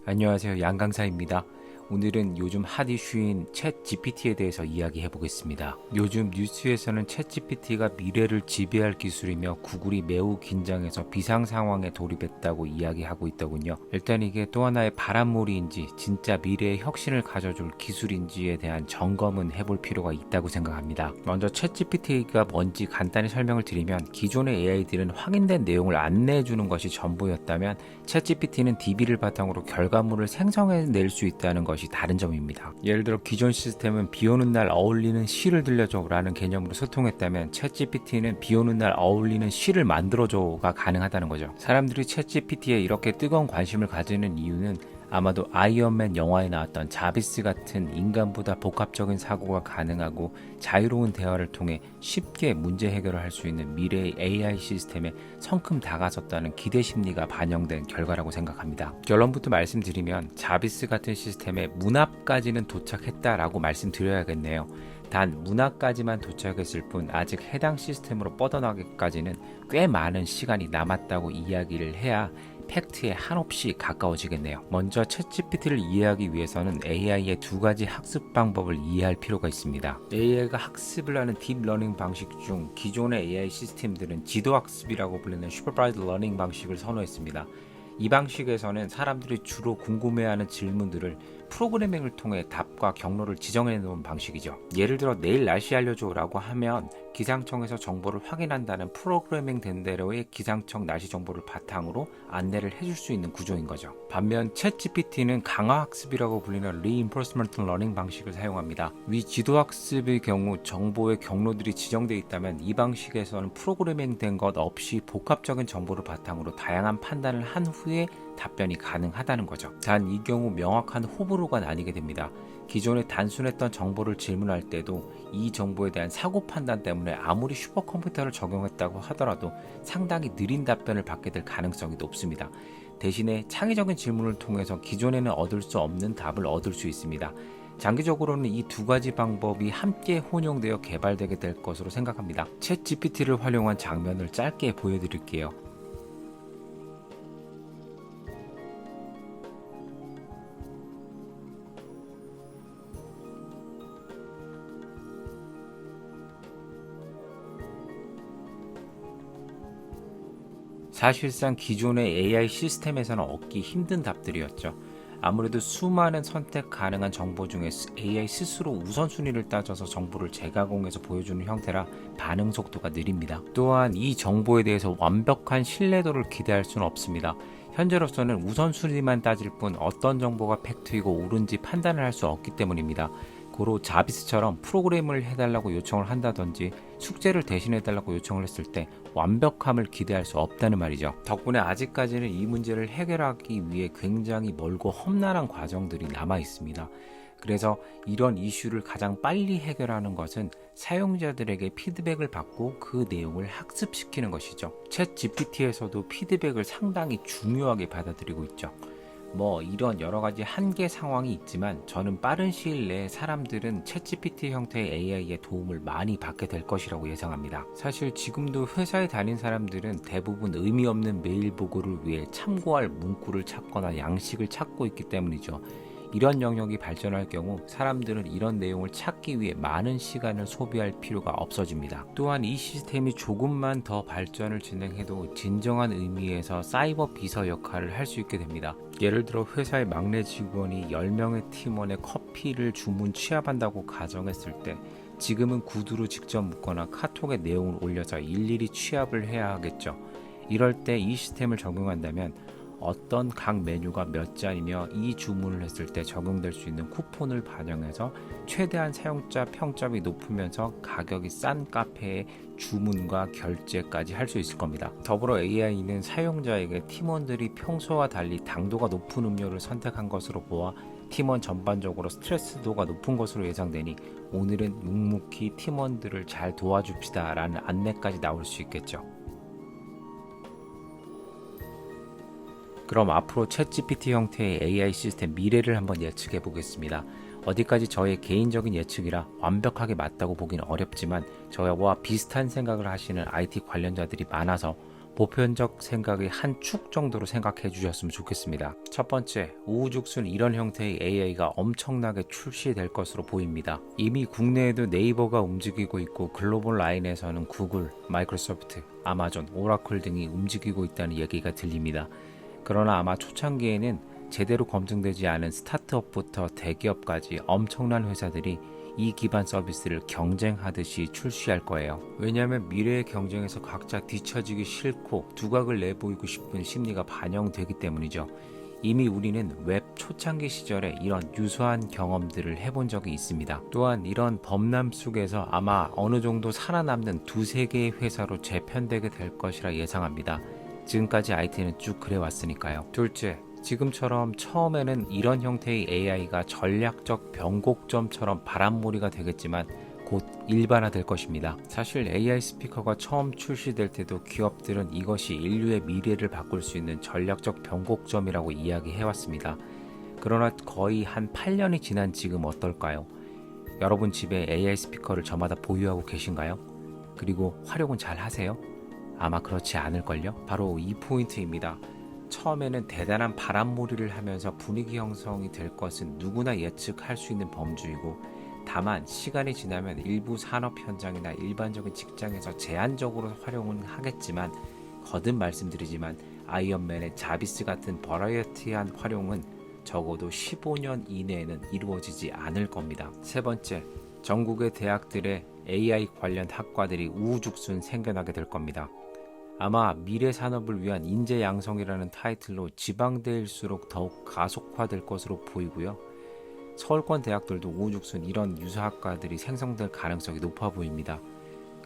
안녕하세요. 양강사입니다. 오늘은 요즘 핫 이슈인 챗 GPT에 대해서 이야기해 보겠습니다. 요즘 뉴스에서는 챗 GPT가 미래를 지배할 기술이며 구글이 매우 긴장해서 비상 상황에 돌입했다고 이야기하고 있더군요. 일단 이게 또 하나의 바람몰이인지 진짜 미래의 혁신을 가져줄 기술인지에 대한 점검은 해볼 필요가 있다고 생각합니다. 먼저 챗 GPT가 뭔지 간단히 설명을 드리면, 기존의 AI들은 확인된 내용을 안내해 주는 것이 전부였다면 챗 GPT는 DB를 바탕으로 결과물을 생성해낼 수 있다는 것이 다른 점입니다. 예를 들어 기존 시스템은 비 오는 날 어울리는 시를 들려줘 라는 개념으로 소통했다면 챗 GPT는 비 오는 날 어울리는 시를 만들어줘가 가능하다는 거죠. 사람들이 챗 GPT에 이렇게 뜨거운 관심을 가지는 이유는 아마도 아이언맨 영화에 나왔던 자비스 같은 인간보다 복합적인 사고가 가능하고 자유로운 대화를 통해 쉽게 문제 해결을 할 수 있는 미래의 AI 시스템에 성큼 다가섰다는 기대 심리가 반영된 결과라고 생각합니다. 결론부터 말씀드리면 자비스 같은 시스템에 문 앞까지는 도착했다라고 말씀드려야겠네요. 단 문 앞까지만 도착했을 뿐 아직 해당 시스템으로 뻗어나기까지는 꽤 많은 시간이 남았다고 이야기를 해야 팩트에 한없이 가까워지겠네요. 먼저 챗GPT를 이해하기 위해서는 AI의 두 가지 학습 방법을 이해할 필요가 있습니다. AI가 학습을 하는 딥러닝 방식 중 기존의 AI 시스템들은 지도학습이라고 불리는 슈퍼바이즈드 러닝 방식을 선호했습니다. 이 방식에서는 사람들이 주로 궁금해하는 질문들을 프로그래밍을 통해 답과 경로를 지정해 놓은 방식이죠. 예를 들어 내일 날씨 알려줘 라고 하면 기상청에서 정보를 확인한다는 프로그래밍 된 대로의 기상청 날씨 정보를 바탕으로 안내를 해줄 수 있는 구조인 거죠. 반면 챗 GPT는 강화학습이라고 불리는 Reinforcement Learning 방식을 사용합니다. 위 지도학습의 경우 정보의 경로들이 지정되어 있다면 이 방식에서는 프로그래밍 된 것 없이 복합적인 정보를 바탕으로 다양한 판단을 한 후에 답변이 가능하다는 거죠. 단 이 경우 명확한 호불호가 나뉘게 됩니다. 기존에 단순했던 정보를 질문할 때도 이 정보에 대한 사고 판단 때문에 아무리 슈퍼컴퓨터를 적용했다고 하더라도 상당히 느린 답변을 받게 될 가능성이 높습니다. 대신에 창의적인 질문을 통해서 기존에는 얻을 수 없는 답을 얻을 수 있습니다. 장기적으로는 이 두 가지 방법이 함께 혼용되어 개발되게 될 것으로 생각합니다. 챗 GPT를 활용한 장면을 짧게 보여드릴게요. 사실상 기존의 AI 시스템에서는 얻기 힘든 답들이었죠. 아무래도 수많은 선택 가능한 정보 중에 AI 스스로 우선순위를 따져서 정보를 재가공해서 보여주는 형태라 반응 속도가 느립니다. 또한 이 정보에 대해서 완벽한 신뢰도를 기대할 수는 없습니다. 현재로서는 우선순위만 따질 뿐 어떤 정보가 팩트이고 옳은지 판단을 할 수 없기 때문입니다. 고로 자비스처럼 프로그램을 해달라고 요청을 한다든지 숙제를 대신해달라고 요청을 했을 때 완벽함을 기대할 수 없다는 말이죠. 덕분에 아직까지는 이 문제를 해결하기 위해 굉장히 멀고 험난한 과정들이 남아 있습니다. 그래서 이런 이슈를 가장 빨리 해결하는 것은 사용자들에게 피드백을 받고 그 내용을 학습시키는 것이죠. 챗 GPT에서도 피드백을 상당히 중요하게 받아들이고 있죠. 이런 여러 가지 한계 상황이 있지만 저는 빠른 시일 내에 사람들은 챗GPT 형태의 AI의 도움을 많이 받게 될 것이라고 예상합니다. 사실 지금도 회사에 다닌 사람들은 대부분 의미 없는 메일 보고를 위해 참고할 문구를 찾거나 양식을 찾고 있기 때문이죠. 이런 영역이 발전할 경우 사람들은 이런 내용을 찾기 위해 많은 시간을 소비할 필요가 없어집니다. 또한 이 시스템이 조금만 더 발전을 진행해도 진정한 의미에서 사이버 비서 역할을 할 수 있게 됩니다. 예를 들어 회사의 막내 직원이 10명의 팀원의 커피를 주문 취합한다고 가정했을 때 지금은 구두로 직접 묶거나 카톡에 내용을 올려서 일일이 취합을 해야 하겠죠. 이럴 때 이 시스템을 적용한다면 어떤 각 메뉴가 몇 잔이며 이 주문을 했을 때 적용될 수 있는 쿠폰을 반영해서 최대한 사용자 평점이 높으면서 가격이 싼 카페의 주문과 결제까지 할 수 있을 겁니다. 더불어 AI는 사용자에게 팀원들이 평소와 달리 당도가 높은 음료를 선택한 것으로 보아 팀원 전반적으로 스트레스도가 높은 것으로 예상되니 오늘은 묵묵히 팀원들을 잘 도와줍시다 라는 안내까지 나올 수 있겠죠. 그럼 앞으로 챗GPT 형태의 AI 시스템 미래를 한번 예측해 보겠습니다. 어디까지 저의 개인적인 예측이라 완벽하게 맞다고 보기는 어렵지만 저와 비슷한 생각을 하시는 IT 관련자들이 많아서 보편적 생각의 한 축 정도로 생각해 주셨으면 좋겠습니다. 첫 번째, 우후죽순 이런 형태의 AI가 엄청나게 출시될 것으로 보입니다. 이미 국내에도 네이버가 움직이고 있고 글로벌 라인에서는 구글, 마이크로소프트, 아마존, 오라클 등이 움직이고 있다는 얘기가 들립니다. 그러나 아마 초창기에는 제대로 검증되지 않은 스타트업부터 대기업까지 엄청난 회사들이 이 기반 서비스를 경쟁하듯이 출시할 거예요. 왜냐하면 미래의 경쟁에서 각자 뒤처지기 싫고 두각을 내보이고 싶은 심리가 반영되기 때문이죠. 이미 우리는 웹 초창기 시절에 이런 유사한 경험들을 해본 적이 있습니다. 또한 이런 범람 속에서 아마 어느 정도 살아남는 두세 개의 회사로 재편되게 될 것이라 예상합니다. 지금까지 IT는 쭉 그래왔으니까요. 둘째, 지금처럼 처음에는 이런 형태의 AI가 전략적 변곡점처럼 바람몰이가 되겠지만 곧 일반화될 것입니다. 사실 AI 스피커가 처음 출시될 때도 기업들은 이것이 인류의 미래를 바꿀 수 있는 전략적 변곡점이라고 이야기해왔습니다. 그러나 거의 한 8년이 지난 지금 어떨까요? 여러분 집에 AI 스피커를 저마다 보유하고 계신가요? 그리고 활용은 잘 하세요? 아마 그렇지 않을걸요? 바로 이 포인트입니다. 처음에는 대단한 바람몰이를 하면서 분위기 형성이 될 것은 누구나 예측할 수 있는 범주이고, 다만 시간이 지나면 일부 산업 현장이나 일반적인 직장에서 제한적으로 활용은 하겠지만, 거듭 말씀드리지만 아이언맨의 자비스 같은 버라이어티한 활용은 적어도 15년 이내에는 이루어지지 않을 겁니다. 세 번째, 전국의 대학들의 AI 관련 학과들이 우후죽순 생겨나게 될 겁니다. 아마 미래 산업을 위한 인재 양성이라는 타이틀로 지방대일수록 더욱 가속화될 것으로 보이고요. 서울권 대학들도 우후죽순 이런 유사학과들이 생성될 가능성이 높아 보입니다.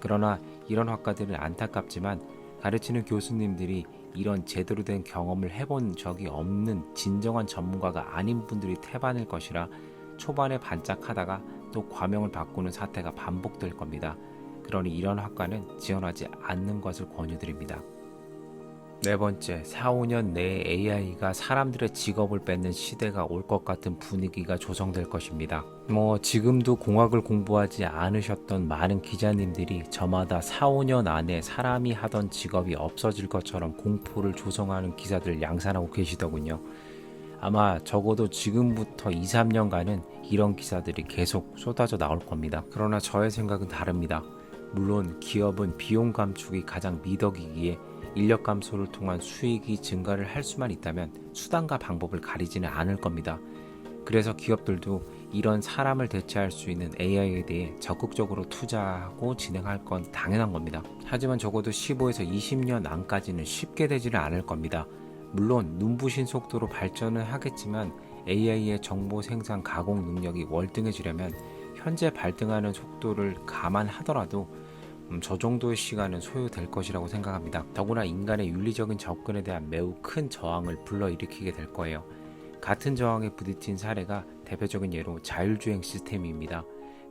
그러나 이런 학과들은 안타깝지만 가르치는 교수님들이 이런 제대로 된 경험을 해본 적이 없는 진정한 전문가가 아닌 분들이 태반일 것이라 초반에 반짝하다가 또 과명을 바꾸는 사태가 반복될 겁니다. 그러니 이런 학과는 지원하지 않는 것을 권유드립니다. 네 번째, 4, 5년 내에 AI가 사람들의 직업을 뺏는 시대가 올 것 같은 분위기가 조성될 것입니다. 지금도 공학을 공부하지 않으셨던 많은 기자님들이 저마다 4, 5년 안에 사람이 하던 직업이 없어질 것처럼 공포를 조성하는 기사들 양산하고 계시더군요. 아마 적어도 지금부터 2, 3년간은 이런 기사들이 계속 쏟아져 나올 겁니다. 그러나 저의 생각은 다릅니다. 물론 기업은 비용 감축이 가장 미덕이기에 인력 감소를 통한 수익이 증가를 할 수만 있다면 수단과 방법을 가리지는 않을 겁니다. 그래서 기업들도 이런 사람을 대체할 수 있는 AI에 대해 적극적으로 투자하고 진행할 건 당연한 겁니다. 하지만 적어도 15에서 20년 안까지는 쉽게 되지는 않을 겁니다. 물론 눈부신 속도로 발전은 하겠지만 AI의 정보 생산 가공 능력이 월등해지려면 현재 발등하는 속도를 감안하더라도 저 정도의 시간은 소요될 것이라고 생각합니다. 더구나 인간의 윤리적인 접근에 대한 매우 큰 저항을 불러일으키게 될 거예요. 같은 저항에 부딪힌 사례가 대표적인 예로 자율주행 시스템입니다.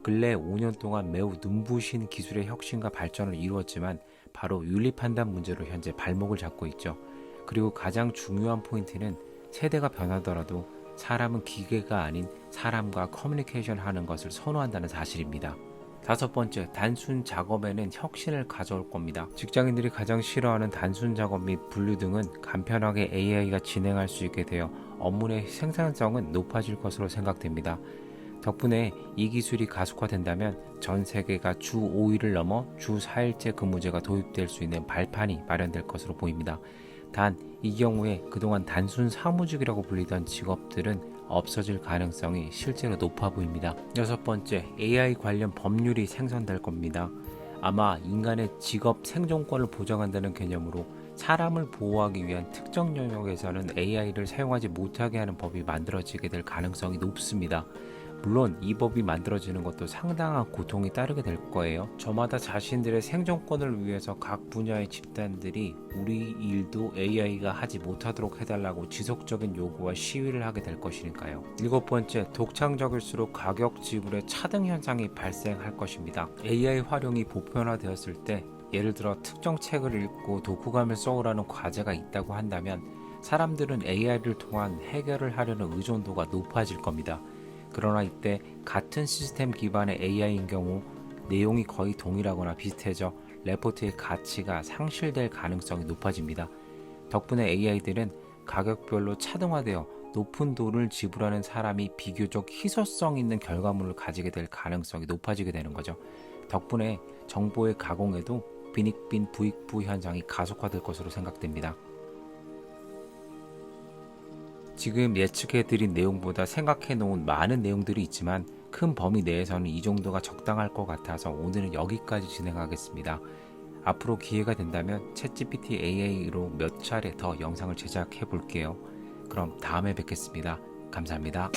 근래 5년 동안 매우 눈부신 기술의 혁신과 발전을 이루었지만 바로 윤리 판단 문제로 현재 발목을 잡고 있죠. 그리고 가장 중요한 포인트는 세대가 변하더라도 사람은 기계가 아닌 사람과 커뮤니케이션 하는 것을 선호한다는 사실입니다. 다섯 번째, 단순 작업에는 혁신을 가져올 겁니다. 직장인들이 가장 싫어하는 단순 작업 및 분류 등은 간편하게 AI가 진행할 수 있게 되어 업무의 생산성은 높아질 것으로 생각됩니다. 덕분에 이 기술이 가속화된다면 전 세계가 주 5일을 넘어 주 4일째 근무제가 도입될 수 있는 발판이 마련될 것으로 보입니다. 단, 이 경우에 그동안 단순 사무직이라고 불리던 직업들은 없어질 가능성이 실제로 높아 보입니다. 여섯 번째, AI 관련 법률이 생성될 겁니다. 아마 인간의 직업 생존권을 보장한다는 개념으로 사람을 보호하기 위한 특정 영역에서는 AI를 사용하지 못하게 하는 법이 만들어지게 될 가능성이 높습니다. 물론 이 법이 만들어지는 것도 상당한 고통이 따르게 될 거예요. 저마다 자신들의 생존권을 위해서 각 분야의 집단들이 우리 일도 AI가 하지 못하도록 해달라고 지속적인 요구와 시위를 하게 될 것이니까요. 일곱 번째, 독창적일수록 가격 지불의 차등 현상이 발생할 것입니다. AI 활용이 보편화되었을 때 예를 들어 특정 책을 읽고 독후감을 써오라는 과제가 있다고 한다면 사람들은 AI를 통한 해결을 하려는 의존도가 높아질 겁니다. 그러나 이때 같은 시스템 기반의 AI인 경우 내용이 거의 동일하거나 비슷해져 레포트의 가치가 상실될 가능성이 높아집니다. 덕분에 AI들은 가격별로 차등화되어 높은 돈을 지불하는 사람이 비교적 희소성 있는 결과물을 가지게 될 가능성이 높아지게 되는 거죠. 덕분에 정보의 가공에도 빈익빈 부익부 현상이 가속화될 것으로 생각됩니다. 지금 예측해드린 내용보다 생각해놓은 많은 내용들이 있지만 큰 범위 내에서는 이 정도가 적당할 것 같아서 오늘은 여기까지 진행하겠습니다. 앞으로 기회가 된다면 챗GPT AI로 몇 차례 더 영상을 제작해 볼게요. 그럼 다음에 뵙겠습니다. 감사합니다.